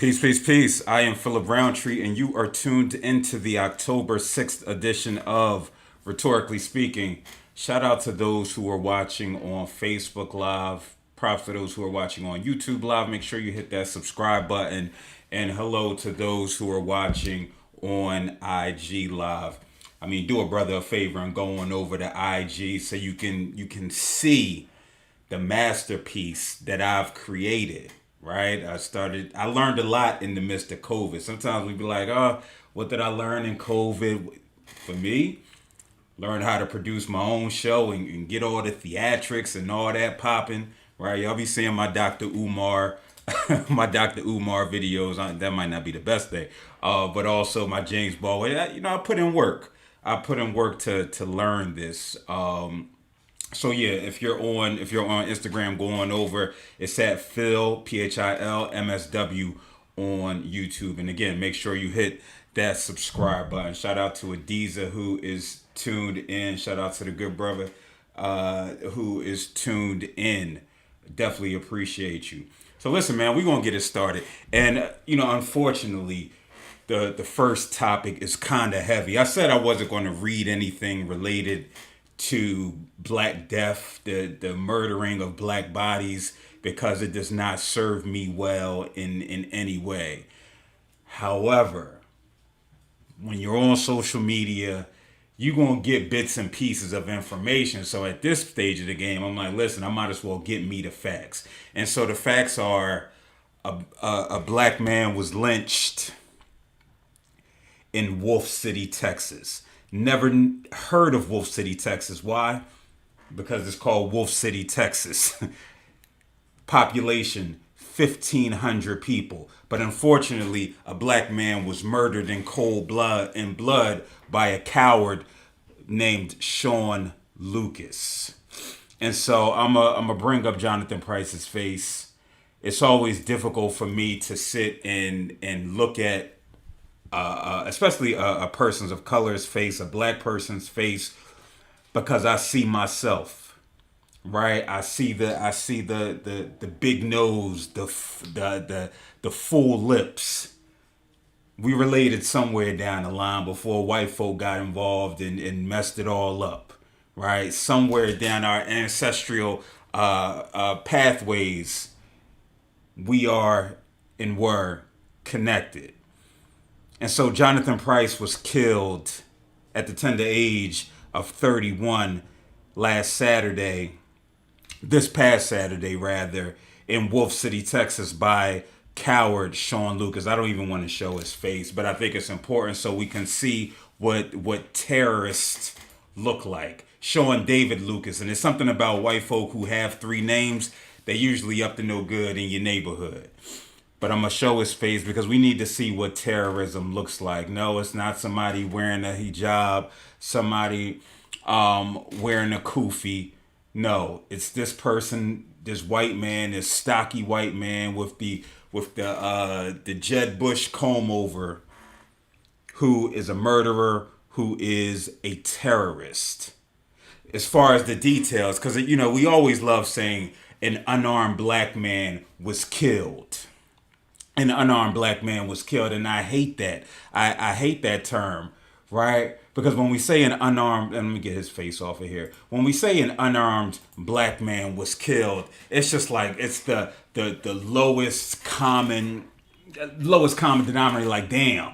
Peace, peace, peace. I am Philip Roundtree, and you are tuned into the October 6th edition of Rhetorically Speaking. Shout out to those who are watching on Facebook Live. Props to those who are watching on YouTube Live. Make sure you hit that subscribe button. And hello to those who are watching on IG Live. I mean, do a brother a favor and go on over to IG so you can see the masterpiece that I've created, right? I learned a lot in the midst of COVID. Sometimes we be like, oh, what did I learn in COVID? For me, learn how to produce my own show and get all the theatrics and all that popping, right? Y'all be seeing my Dr. Umar, my Dr. Umar videos. That might not be the best thing, but also my James Baldwin. I put in work. I put in work to learn this. So yeah, if you're on Instagram, go on over. It's at Phil PhilMSW on YouTube. And again, make sure you hit that subscribe button. Shout out to Adiza who is tuned in. Shout out to the good brother who is tuned in. Definitely appreciate you. So listen, man, we're gonna get it started. And unfortunately, the first topic is kind of heavy. I said I wasn't going to read anything related to Black Death, the murdering of black bodies, because it does not serve me well in any way. However, when you're on social media, you're going to get bits and pieces of information. So at this stage of the game, I'm like, listen, I might as well get me the facts. And so the facts are a black man was lynched in Wolf City, Texas. Never heard of Wolf City, Texas. Why? Because it's called Wolf City, Texas. Population 1,500 people. But unfortunately, a black man was murdered in cold blood by a coward named Sean Lucas. And so I'm a bring up Jonathan Price's face. It's always difficult for me to sit and look at especially a person's of color's face, a black person's face, because I see myself, right? I see the big nose, the full lips. We related somewhere down the line before white folk got involved and messed it all up, right? Somewhere down our ancestral pathways, we are and were connected. And so Jonathan Price was killed at the tender age of 31 this past Saturday rather, in Wolf City, Texas by coward Sean Lucas. I don't even want to show his face, but I think it's important so we can see what terrorists look like. Sean David Lucas. And it's something about white folk who have three names, they usually up to no good in your neighborhood. But I'm going to show his face because we need to see what terrorism looks like. No, it's not somebody wearing a hijab, somebody wearing a kufi. No, it's this person, this white man, this stocky white man with the Jeb Bush comb over, who is a murderer, who is a terrorist. As far as the details, because we always love saying an unarmed black man was killed. An unarmed black man was killed, and I hate that. I hate that term, right? Because when we say an unarmed, and let me get his face off of here. When we say an unarmed black man was killed, it's just like it's the lowest common denominator. Like, damn,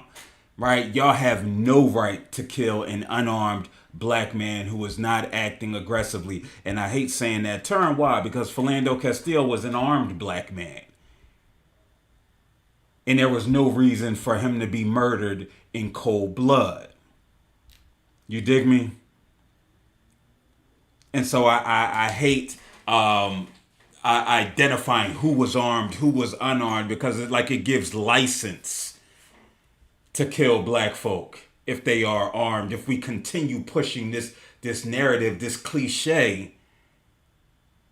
right? Y'all have no right to kill an unarmed black man who is not acting aggressively. And I hate saying that term. Why? Because Philando Castile was an armed black man. And there was no reason for him to be murdered in cold blood. You dig me? And so I hate identifying who was armed, who was unarmed, because it gives license to kill black folk if they are armed. If we continue pushing this narrative, this cliche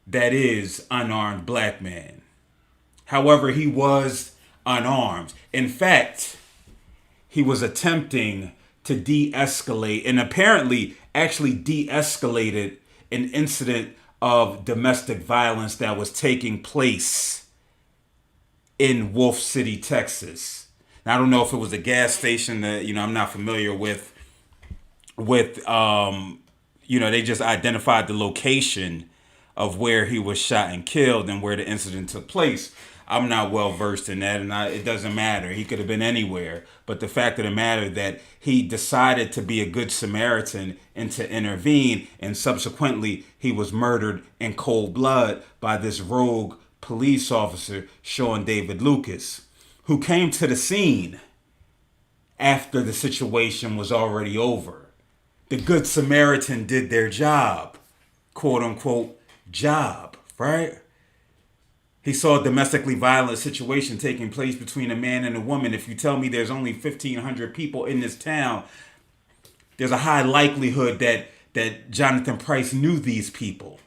that is unarmed black man. However, he was unarmed. In fact, he was attempting to de-escalate and apparently actually de-escalated an incident of domestic violence that was taking place in Wolf City, Texas. Now, I don't know if it was a gas station that, I'm not familiar with they just identified the location of where he was shot and killed and where the incident took place. I'm not well versed in that, and it doesn't matter. He could have been anywhere. But the fact of the matter that he decided to be a good Samaritan and to intervene, and subsequently he was murdered in cold blood by this rogue police officer, Sean David Lucas, who came to the scene after the situation was already over. The Good Samaritan did their job, quote unquote, job, right? He saw a domestically violent situation taking place between a man and a woman. If you tell me there's only 1,500 people in this town, there's a high likelihood that Jonathan Price knew these people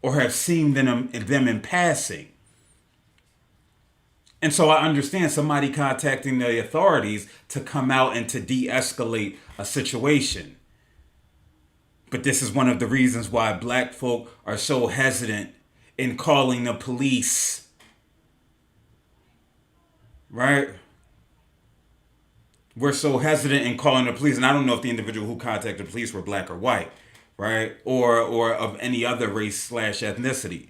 or have seen them in passing. And so I understand somebody contacting the authorities to come out and to de-escalate a situation. But this is one of the reasons why black folk are so hesitant in calling the police. Right? We're so hesitant in calling the police, and I don't know if the individual who contacted the police were black or white, right? Or of any other race / ethnicity.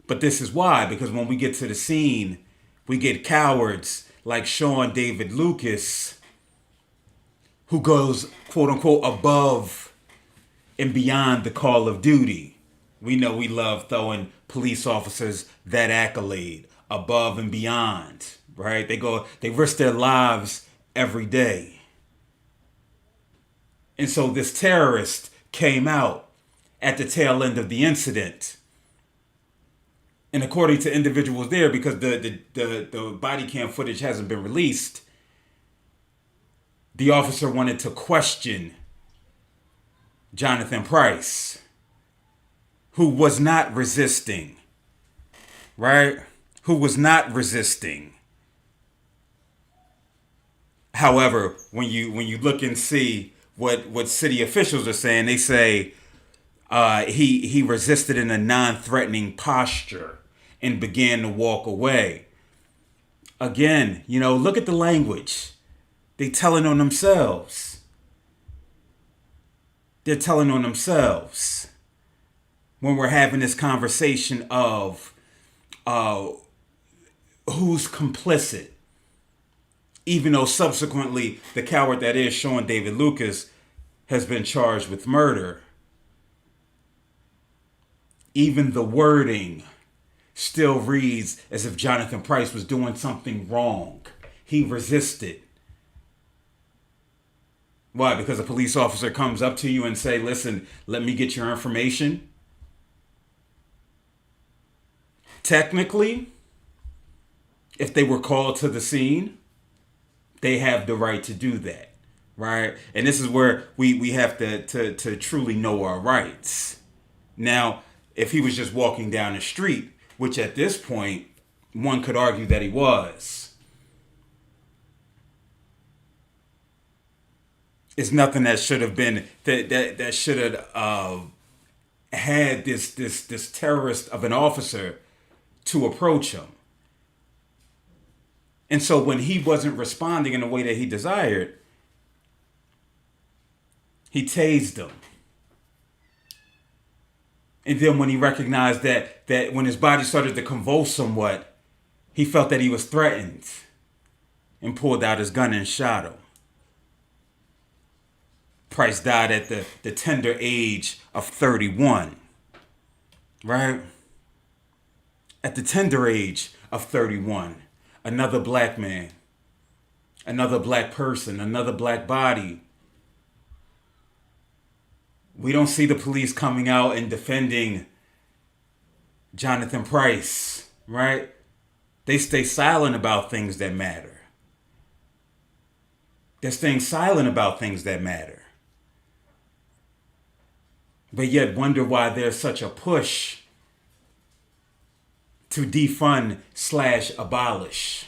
But this is why, because when we get to the scene, we get cowards like Sean David Lucas, who goes, quote unquote, above and beyond the call of duty. We know we love throwing police officers that accolade, above and beyond, right? They risk their lives every day. And so this terrorist came out at the tail end of the incident. And according to individuals there, because the body cam footage hasn't been released, the officer wanted to question Jonathan Price, who was not resisting, right? Who was not resisting. However, when you look and see what city officials are saying, they say he resisted in a non-threatening posture and began to walk away. Again, look at the language. They telling on themselves. They're telling on themselves when we're having this conversation of who's complicit. Even though subsequently the coward that is Sean David Lucas has been charged with murder. Even the wording still reads as if Jonathan Price was doing something wrong. He resisted. Why? Because a police officer comes up to you and say, listen, let me get your information. Technically, if they were called to the scene, they have the right to do that, right? And this is where we have to truly know our rights. Now, if he was just walking down the street, which at this point, one could argue that he was, it's nothing that should have been, that should have had this terrorist of an officer to approach him. And so when he wasn't responding in the way that he desired, he tased him. And then when he recognized that when his body started to convulse somewhat, he felt that he was threatened and pulled out his gun and shot him. Price died at the tender age of 31. Right? At the tender age of 31. Another black man, another black person, another black body. We don't see the police coming out and defending Jonathan Price, right? They stay silent about things that matter. They're staying silent about things that matter. But yet wonder why there's such a push to defund / abolish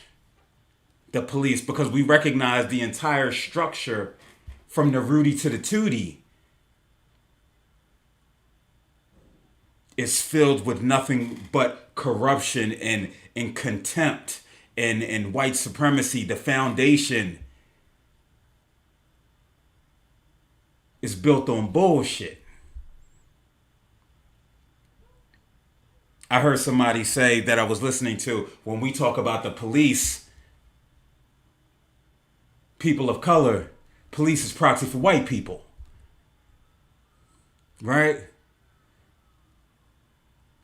the police, because we recognize the entire structure from the Rudy to the Tootie is filled with nothing but corruption and contempt and white supremacy. The foundation is built on bullshit. I heard somebody say that I was listening to, when we talk about the police, people of color, police is proxy for white people. Right?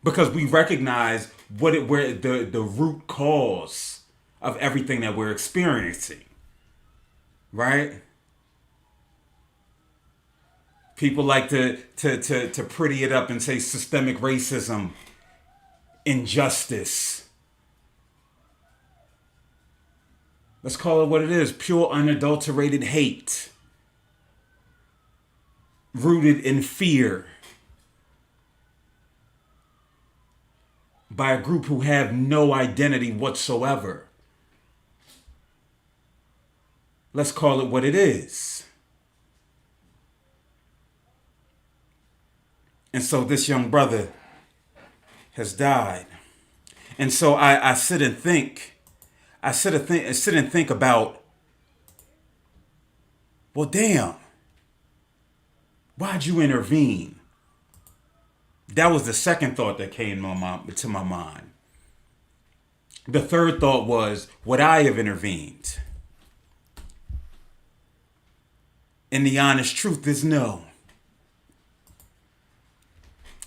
Because we recognize where the root cause of everything that we're experiencing. Right? People like to pretty it up and say systemic racism, injustice. Let's call it what it is. Pure, unadulterated hate. Rooted in fear. By a group who have no identity whatsoever. Let's call it what it is. And so this young brother has died. And so I sit and think. I sit and think about, well, damn, why'd you intervene? That was the second thought that came to my mind. The third thought was, would I have intervened? And the honest truth is no.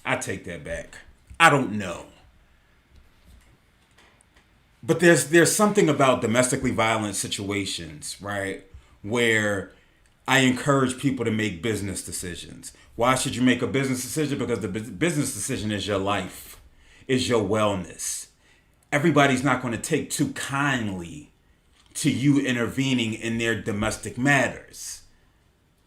I take that back. I don't know. But there's something about domestically violent situations, right, where I encourage people to make business decisions. Why should you make a business decision? Because the business decision is your life, is your wellness. Everybody's not going to take too kindly to you intervening in their domestic matters.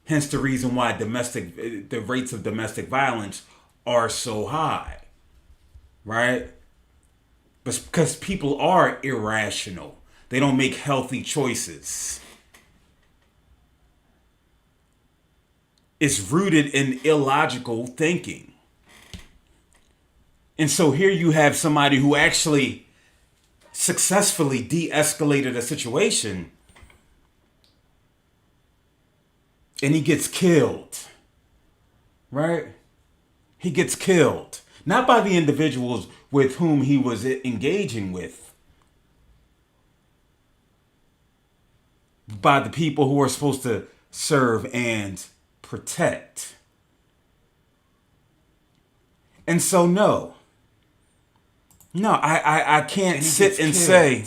Hence the reason why the rates of domestic violence are so high, right? Because people are irrational. They don't make healthy choices. It's rooted in illogical thinking. And so here you have somebody who actually successfully de-escalated a situation, and he gets killed, right? He gets killed. Not by the individuals with whom he was engaging with, by the people who are supposed to serve and protect. And so no, I can't sit and say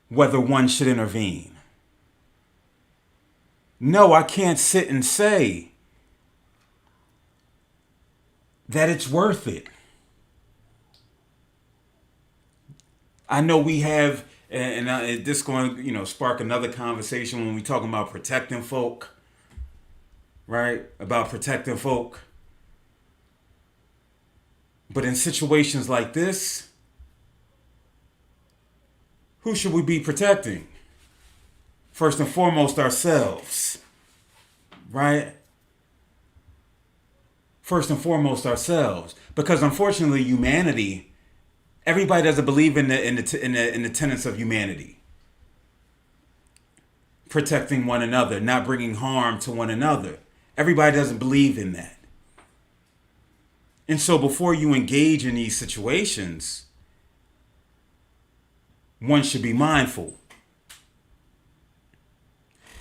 whether one should intervene. No, I can't sit and say that it's worth it. I know we have, and this is going to, spark another conversation when we talking about protecting folk, right? About protecting folk. But in situations like this, who should we be protecting? First and foremost, ourselves, right? First and foremost, ourselves, because unfortunately, humanity. Everybody doesn't believe in the tenets of humanity. Protecting one another, not bringing harm to one another. Everybody doesn't believe in that. And so before you engage in these situations, one should be mindful.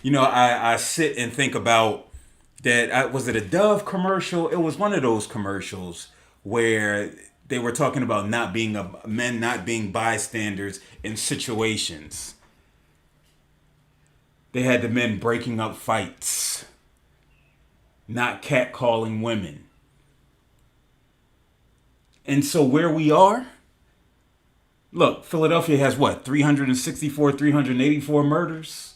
I sit and think about that. Was it a Dove commercial? It was one of those commercials where they were talking about men not being bystanders in situations. They had the men breaking up fights, not catcalling women. And so where we are, look, Philadelphia has 364, 384 murders?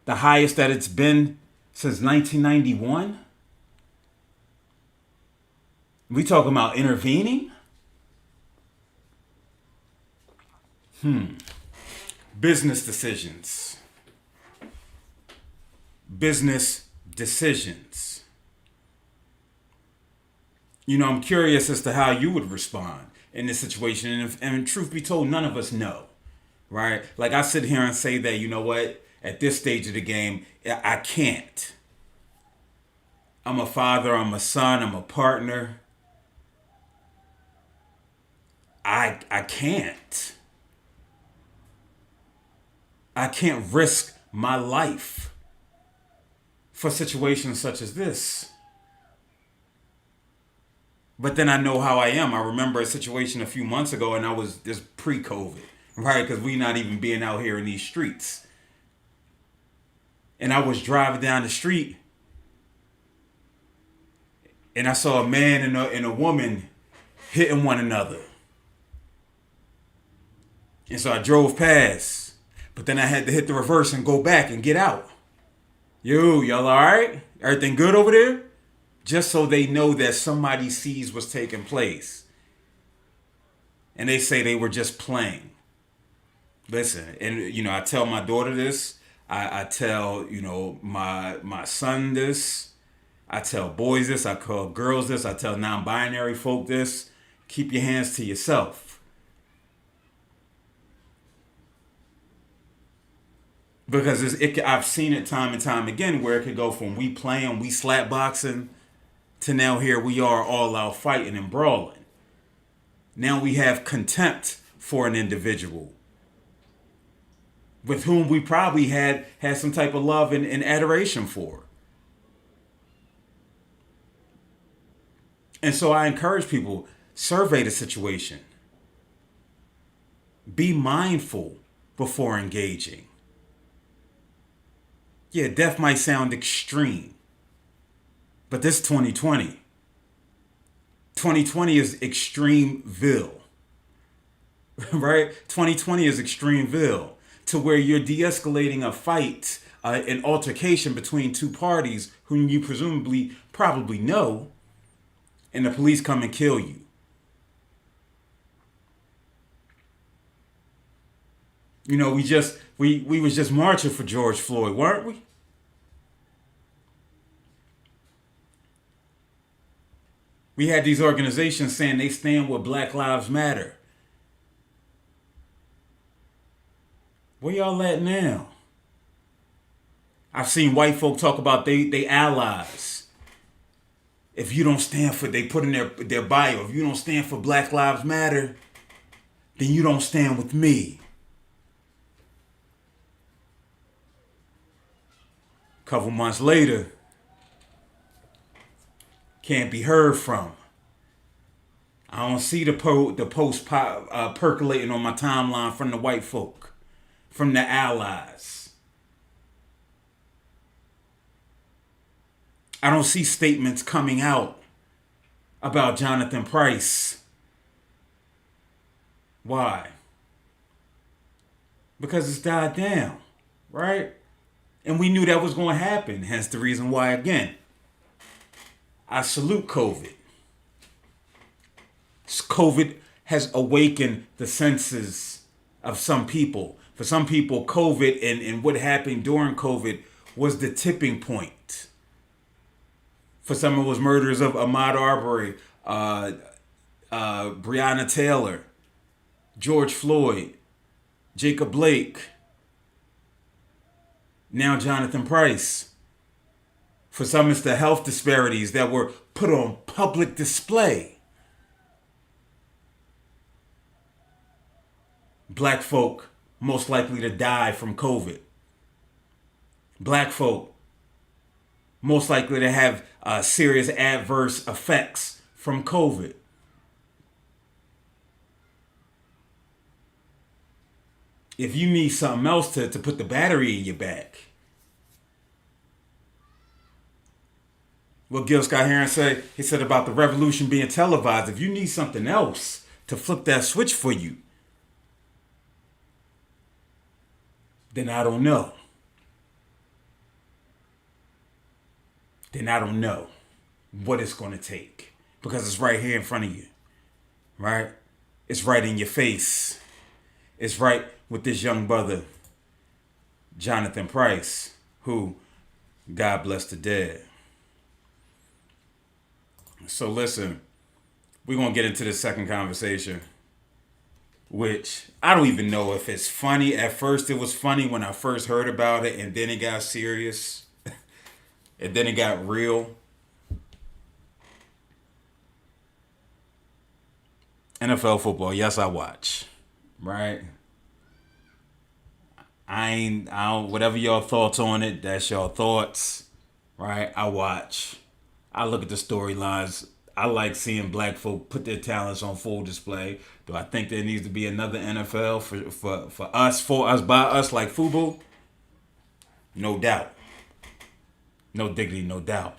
The highest that it's been since 1991? We talking about intervening? Business decisions. Business decisions. I'm curious as to how you would respond in this situation. And truth be told, none of us know, right? Like I sit here and say that, you know what, at this stage of the game, I can't. I'm a father, I'm a son, I'm a partner. I can't. I can't risk my life for situations such as this. But then I know how I am. I remember a situation a few months ago, and I was this pre-COVID, right? Because we not even being out here in these streets. And I was driving down the street, and I saw a man and a woman hitting one another. And so I drove past, but then I had to hit the reverse and go back and get out. Y'all all right? Everything good over there? Just so they know that somebody sees what's taking place. And they say they were just playing. Listen, and I tell my daughter this. I tell, my son this. I tell boys this. I call girls this. I tell non-binary folk this. Keep your hands to yourself. Because I've seen it time and time again where it could go from we playing, we slap boxing, to now here we are all out fighting and brawling. Now we have contempt for an individual with whom we probably had some type of love and adoration for. And so I encourage people, survey the situation. Be mindful before engaging. Yeah, death might sound extreme, but this 2020. 2020 is Extremeville, right? 2020 is Extremeville, to where you're de-escalating a fight, an altercation between two parties whom you presumably probably know, and the police come and kill you. We was just marching for George Floyd, weren't we? We had these organizations saying they stand with Black Lives Matter. Where y'all at now? I've seen white folk talk about they allies. If you don't stand for, they put in their bio, if you don't stand for Black Lives Matter, then you don't stand with me. Couple months later, can't be heard from. I don't see the post percolating on my timeline from the white folk, from the allies. I don't see statements coming out about Jonathan Price. Why? Because it's died down, right? And we knew that was going to happen. Hence the reason why, again, I salute COVID. COVID has awakened the senses of some people. For some people, COVID and what happened during COVID was the tipping point. For some, it was murders of Ahmaud Arbery, Breonna Taylor, George Floyd, Jacob Blake, now Jonathan Price. For some, it's the health disparities that were put on public display. Black folk most likely to die from COVID. Black folk most likely to have serious adverse effects from COVID. If you need something else to put the battery in your back, what Gil Scott Heron said, he said about the revolution being televised. If you need something else to flip that switch for you, then I don't know. Then I don't know what it's going to take, because it's right here in front of you, right? It's right in your face. It's right with this young brother, Jonathan Price, who, God bless the dead. So listen, We're going to get into the second conversation, which I don't even know if it's funny. At first, it was funny when I first heard about it, and then it got serious, and then it got real. NFL football, yes, I watch, right? I don't, whatever y'all thoughts on it, that's y'all thoughts, right? I watch. I look at the storylines. I like seeing black folk put their talents on full display. Do I think there needs to be another NFL for us, by us, like FUBU? No doubt. No diggity, no doubt.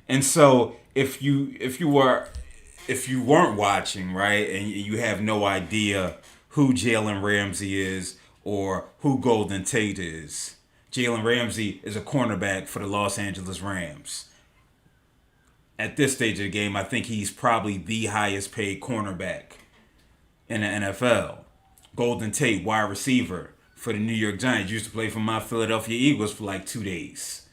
And so if you weren't watching, right, and you have no idea who Jalen Ramsey is or who Golden Tate is, Jalen Ramsey is a cornerback for the Los Angeles Rams. At this stage of the game, I think he's probably the highest paid cornerback in the NFL. Golden Tate, wide receiver for the New York Giants, used to play for my Philadelphia Eagles for like 2 days,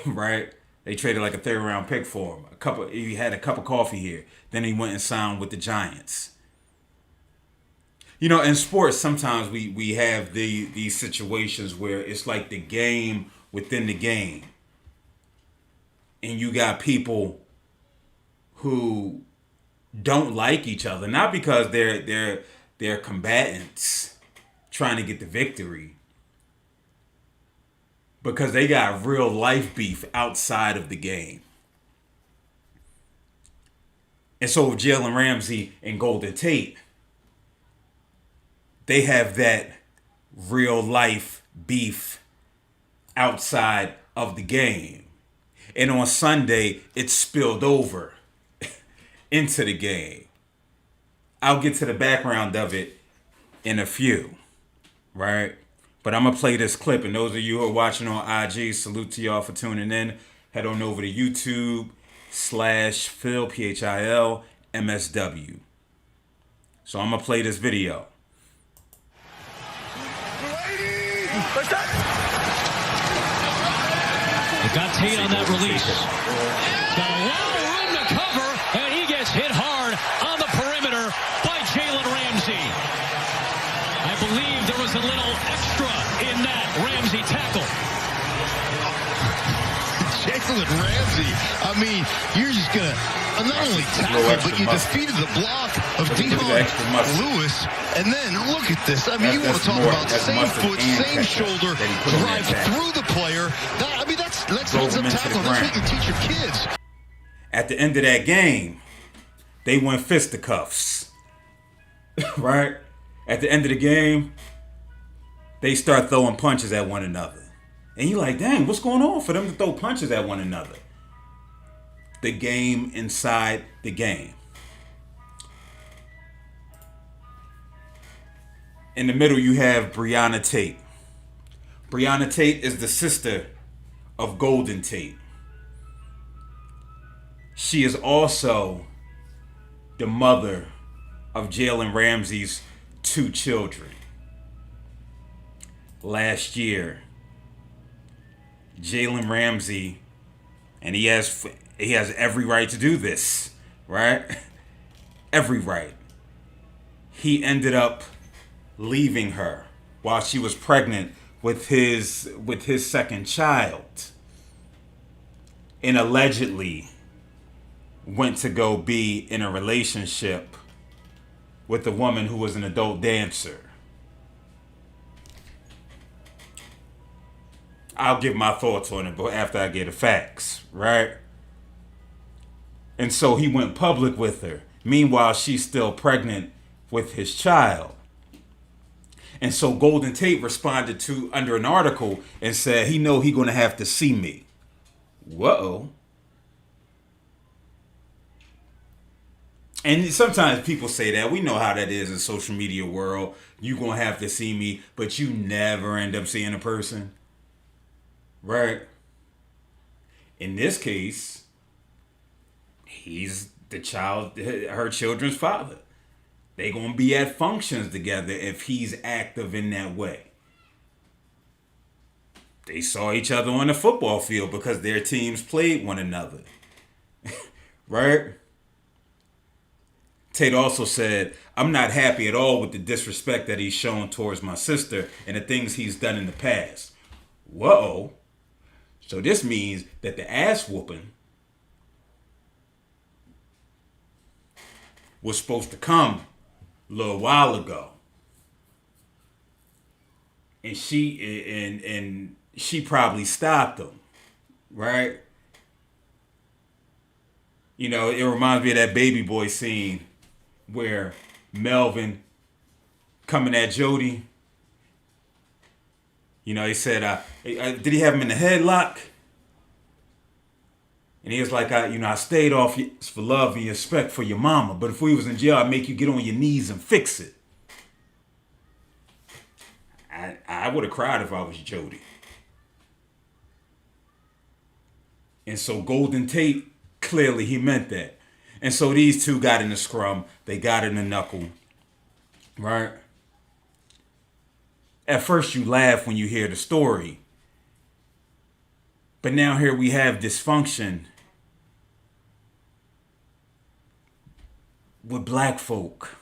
right? They traded like a third round pick for him. He had a cup of coffee here. Then he went and signed with the Giants. You know, in sports, sometimes we have these situations where it's like the game within the game. And you got people who don't like each other, not because they're combatants trying to get the victory, because they got real life beef outside of the game. And so with Jalen Ramsey and Golden Tate, they have that real life beef outside of the game. And on Sunday, it spilled over into the game. I'll get to the background of it in a few, right? But I'm going to play this clip. And those of you who are watching on IG, salute to y'all for tuning in. Head on over to YouTube/Phil, PHIL, MSW. So I'm going to play this video. They got Tate on that release. Got a lot of room to cover, and he gets hit hard on the perimeter by Jalen Ramsey. I believe there was a little extra in that Ramsey tackle. Jalen Ramsey, I mean, you're just going to not only tackle, but you defeated the block of Dion Lewis. And then look at this. I mean, you want to talk about same foot, same shoulder, drive through the player. That's tackle. That's what you teach your kids. At the end of that game, they went fisticuffs. Right? At the end of the game, they start throwing punches at one another. And you're like, dang, what's going on for them to throw punches at one another? The game inside the game. In the middle, you have Breonna Tate. Breonna Tate is the sister of Golden Tate. She is also the mother of Jalen Ramsey's 2 children. Last year, Jalen Ramsey, and he has every right to do this, right? Every right. He ended up leaving her while she was pregnant with his second child, and allegedly went to go be in a relationship with a woman who was an adult dancer. I'll give my thoughts on it, but after I get the facts, right? And so he went public with her. Meanwhile, she's still pregnant with his child. And so Golden Tate responded to under an article and said, he gonna have to see me. Whoa. And sometimes people say that. We know how that is in social media world. You gonna have to see me, but you never end up seeing a person. Right? In this case, he's her children's father. They gonna be at functions together if he's active in that way. They saw each other on the football field because their teams played one another. Right? Tate also said, I'm not happy at all with the disrespect that he's shown towards my sister and the things he's done in the past. Whoa. So this means that the ass whooping was supposed to come a little while ago. And she probably stopped him, right? You know, it reminds me of that Baby Boy scene where Melvin coming at Jody. You know, he said, did he have him in the headlock? And he was like, I stayed off for love and respect for your mama. But if we was in jail, I'd make you get on your knees and fix it. I would have cried if I was Jody. And so Golden Tate, clearly he meant that. And so these two got in the scrum. They got in the knuckle. Right? At first you laugh when you hear the story. But now here we have dysfunction with black folk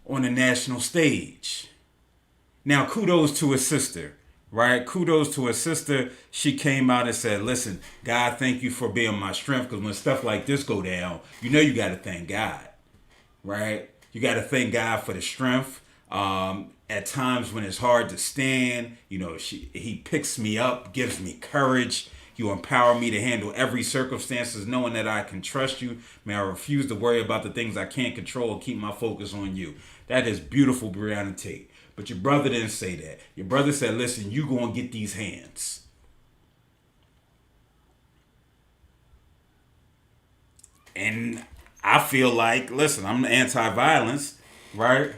on the national stage. Now, kudos to his sister, right? Kudos to his sister. She came out and said, listen, God, thank you for being my strength. Because when stuff like this go down, you know you got to thank God, right? You got to thank God for the strength. At times when it's hard to stand, you know, he picks me up, gives me courage. You empower me to handle every circumstances, knowing that I can trust you. May I refuse to worry about the things I can't control and keep my focus on you. That is beautiful, Breonna Tate. But your brother didn't say that. Your brother said, listen, you go and get these hands. And I feel like, listen, I'm anti-violence, right?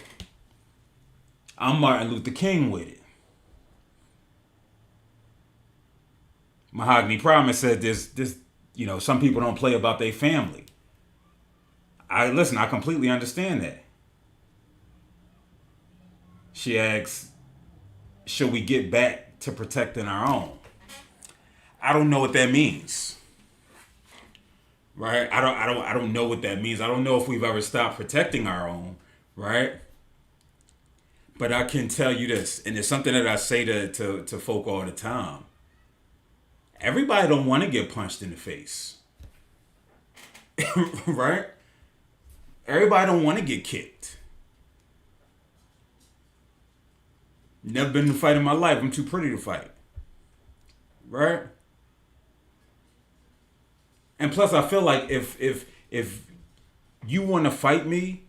I'm Martin Luther King with it. Mahogany Promise said this, you know, some people don't play about their family. I completely understand that. She asks, should we get back to protecting our own? I don't know what that means. Right? I don't know what that means. I don't know if we've ever stopped protecting our own, right? But I can tell you this, and it's something that I say to folk all the time. Everybody don't want to get punched in the face. Right? Everybody don't want to get kicked. Never been in a fight in my life. I'm too pretty to fight. Right? And plus I feel like if you want to fight me,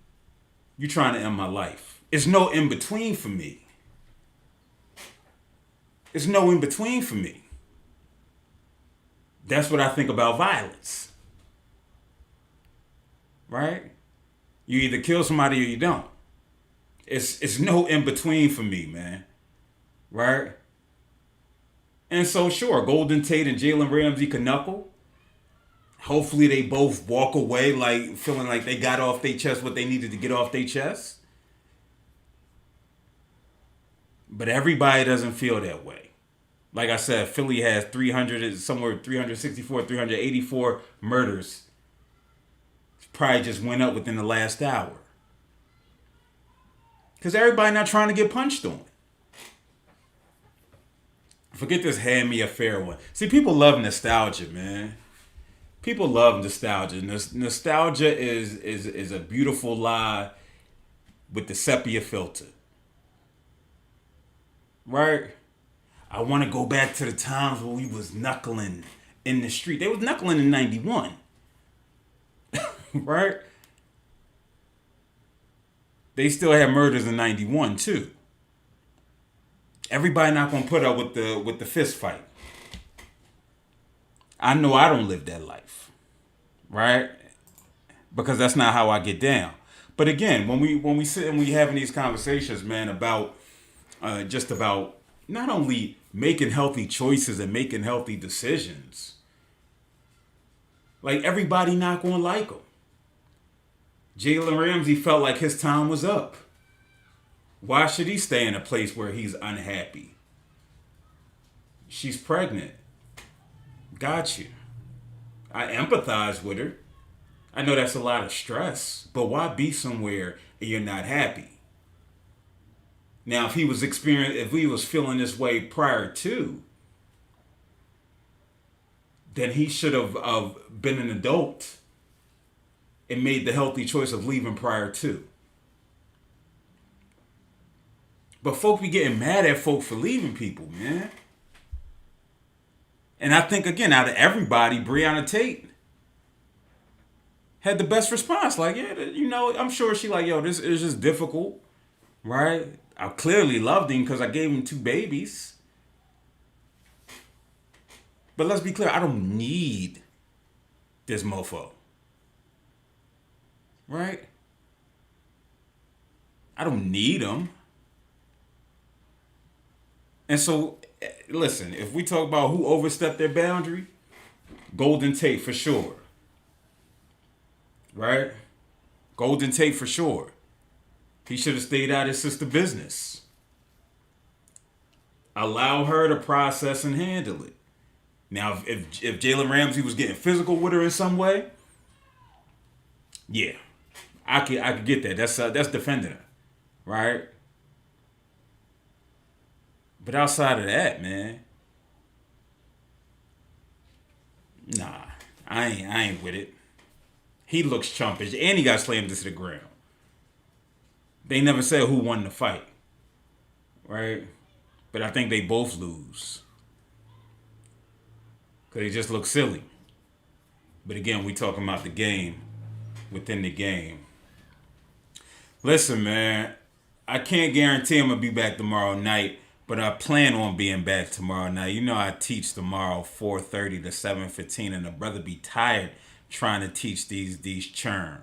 you're trying to end my life. It's no in between for me. It's no in between for me. That's what I think about violence. Right? You either kill somebody or you don't. It's no in between for me, man. Right? And so sure, Golden Tate and Jalen Ramsey can knuckle. Hopefully they both walk away like feeling like they got off their chest what they needed to get off their chest. But everybody doesn't feel that way. Like I said, Philly has 364, 384 murders. Probably just went up within the last hour. Because everybody not trying to get punched on. Forget this hand me a fair one. See, people love nostalgia, man. People love nostalgia. Nostalgia is a beautiful lie with the sepia filter. Right? I want to go back to the times when we was knuckling in the street. They was knuckling in 91. Right? They still had murders in 91 too. Everybody not gonna put up with the fist fight. I know I don't live that life. Right? Because that's not how I get down. But again, when we sit and we having these conversations, man, about just about not only making healthy choices and making healthy decisions. Like everybody not gonna like him. Jalen Ramsey felt like his time was up. Why should he stay in a place where he's unhappy? She's pregnant. Got you. I empathize with her. I know that's a lot of stress, but why be somewhere and you're not happy? Now, if he was feeling this way prior to, then he should have been an adult and made the healthy choice of leaving prior to. But folk be getting mad at folk for leaving people, man. And I think, again, out of everybody, Breonna Tate had the best response. Like, yeah, I'm sure she like, yo, this is just difficult, right? I clearly loved him because I gave him 2 babies. But let's be clear, I don't need this mofo. Right? I don't need him. And so, listen, if we talk about who overstepped their boundary, Golden Tate for sure. Right? Golden Tate for sure. He should have stayed out of his sister's business. Allow her to process and handle it. Now, if Jalen Ramsey was getting physical with her in some way, yeah, I could get that. That's defending her, right? But outside of that, man, nah, I ain't with it. He looks chumpish, and he got slammed into the ground. They never said who won the fight, right? But I think they both lose. Because they just look silly. But again, we talking about the game within the game. Listen, man, I can't guarantee I'm going to be back tomorrow night, but I plan on being back tomorrow night. You know I teach tomorrow 4:30 to 7:15, and the brother be tired trying to teach these churn.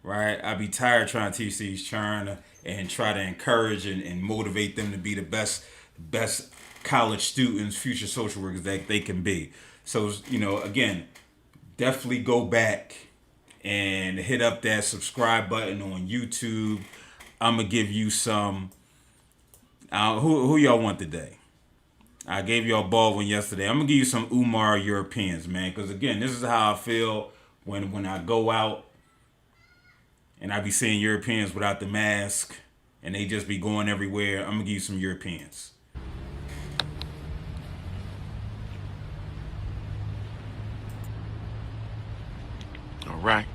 Right? I be tired trying to teach these churn and try to encourage and motivate them to be the best college students, future social workers that they can be. So, again, definitely go back and hit up that subscribe button on YouTube. I'm going to give you some, who y'all want today? I gave y'all Baldwin yesterday. I'm going to give you some Umar Europeans, man. Because, again, this is how I feel when I go out and I be seeing Europeans without the mask and they just be going everywhere. I'm going to give you some Europeans. All right.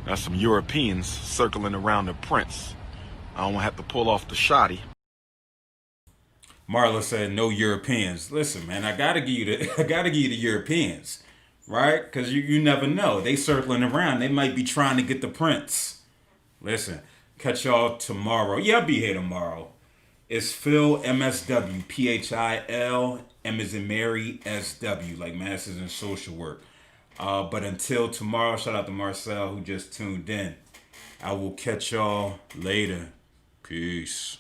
That's some Europeans circling around the prince. I don't have to pull off the shotty. Marla said no Europeans. Listen, man, I gotta give you the Europeans, right? Because you never know. They circling around. They might be trying to get the prince. Listen, catch y'all tomorrow. Yeah, I'll be here tomorrow. It's Phil MSW, PHIL, M as in Mary, SW, like Masters in Social Work. But until tomorrow, shout out to Marcel who just tuned in. I will catch y'all later. Peace.